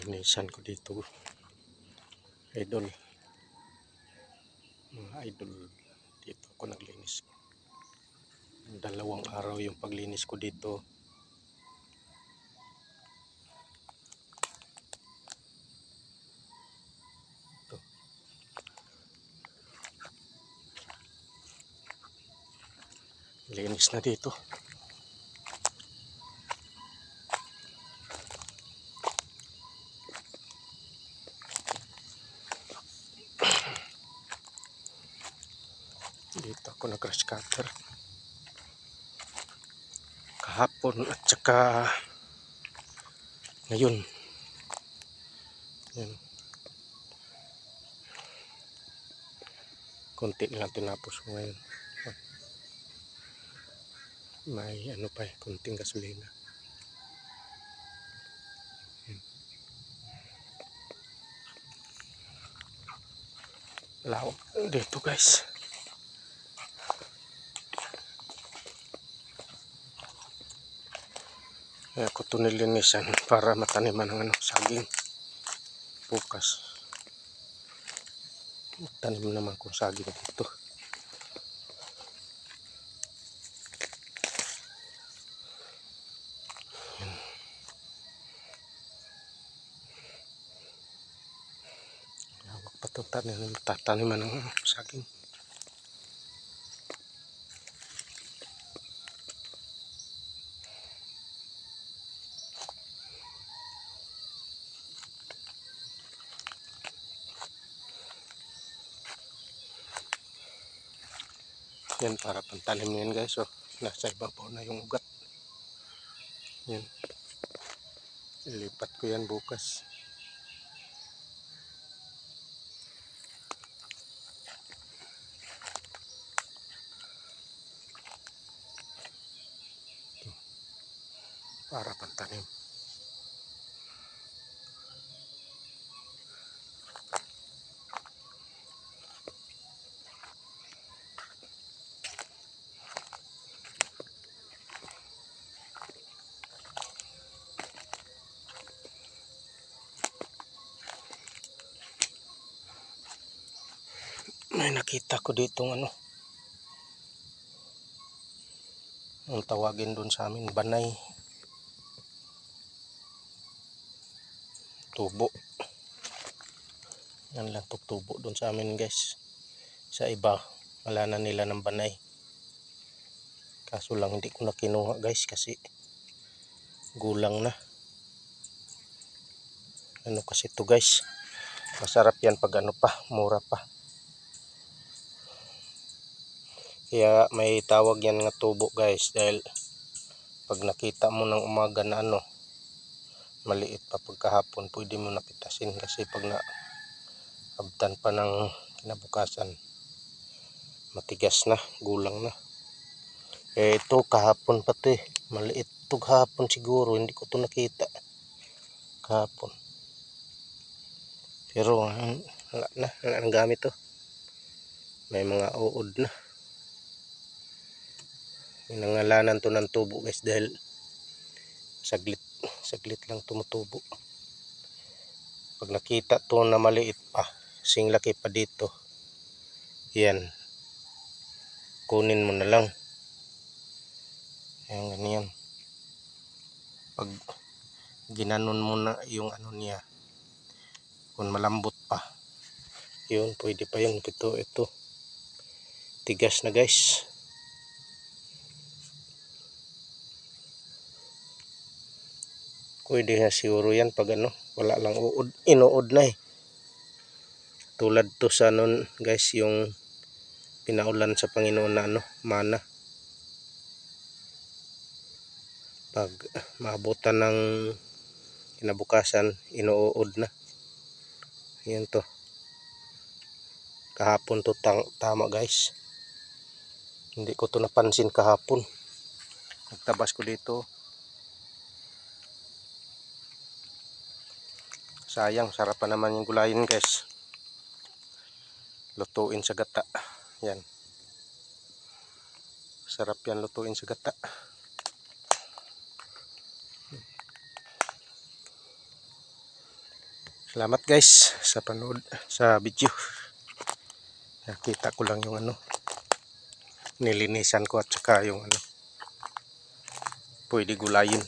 linisan ko dito, idol. Mga idol, dito ako naglinis. 2 araw yung paglinis ko dito. Ito. Linis na dito. Dito ako nag-grass cutter kahapon at saka ngayon. Yan. Konti lang tinapos ko ngayon. May ano pa eh, konting gasolina. Lawak dito guys. Kaya ko ito nilinisan para mataniman ng ano, saging. Bukas tanim naman kong saging dito. Yan. Lawak pa ito, tataniman ng saging. Yan, para pantanim yan guys. So, nasa ibabaw na yung ugat. Yan. Ilipat ko yan bukas. Ito. Para pantanim. May nakita ko ditong ano, ang tawagin doon sa amin, banay. Tubo. Yan lang tubo doon sa amin guys. Sa iba, wala na nila ng banay. Kaso lang hindi ko na kinuha guys kasi gulang na. Ano kasi to guys, masarap yan pag ano pa, mura pa. Kaya may tawag yan nga tubo guys, dahil pag nakita mo ng umaga na ano, maliit pa pagkahapon, pwede mo napitasin kasi pag naabdan pa ng kinabukasan, matigas na, gulang na. Eh ito kahapon pa to eh, maliit to kahapon siguro, hindi ko to nakita kahapon. Pero wala nang gamit to. May mga uod na. Nangalanan to ng tubo guys dahil saglit lang tumutubo. Pag nakita to na maliit pa, sing laki pa dito, yan, kunin mo na lang. Yan, ganyan. Pag ginanon mo na yung ano niya, kung malambot pa, yun, pwede pa yun. Ito tigas na guys. Pwede na siguro yan pag ano, wala lang uod, inuod na eh. Tulad to sa nun guys, yung pinaulan sa Panginoon na ano, mana. Pag maabutan ng kinabukasan, inuod na. Yan to. Kahapon to tama guys. Hindi ko to napansin kahapon. Nagtabas ko dito. Sayang, sarap pa naman yung gulayin guys. Lutuin sa gata. Yan. Sarap yan lutuin sa gata. Salamat guys sa panood sa video. Nakita ko lang yung ano, nilinisan ko at saka yung ano, pwede gulayin.